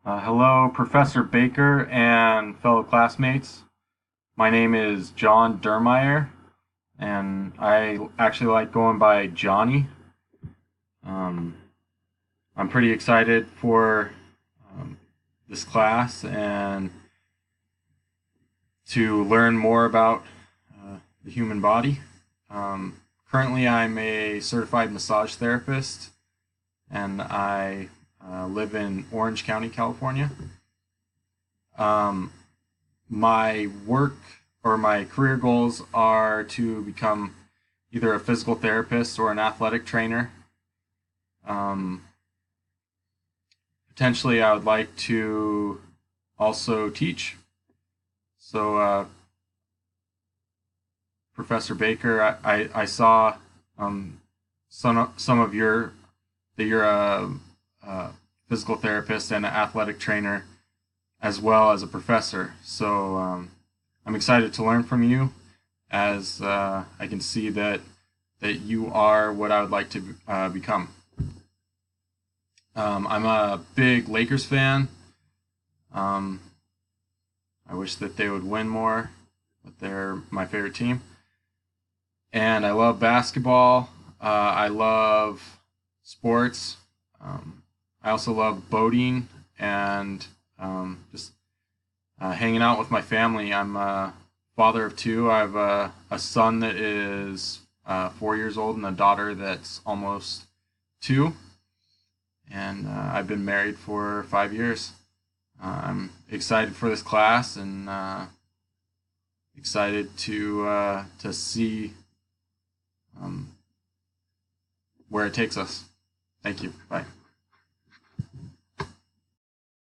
Hello, Professor Baker and fellow classmates. My name is John Dermeyer, and I actually like going by Johnny. Um, I'm pretty excited for um, this class and to learn more about the human body. Currently, I'm a certified massage therapist, and I live in Orange County, California. Um, my work or my career goals are to become either a physical therapist or an athletic trainer. Um, Potentially, I would like to also teach. So, Professor Baker, I saw some of your that you're a physical therapist and an athletic trainer as well as a professor. So I'm excited to learn from you, as I can see that you are what I would like to become. I'm a big Lakers fan. Um, I wish that they would win more, but they're my favorite team. And I love basketball. I love sports. I also love boating and just hanging out with my family. I'm a father of two. I have a son that is 4 years old and a daughter that's almost two. And I've been married for 5 years. I'm excited for this class and excited to see um, where it takes us. Thank you. Bye.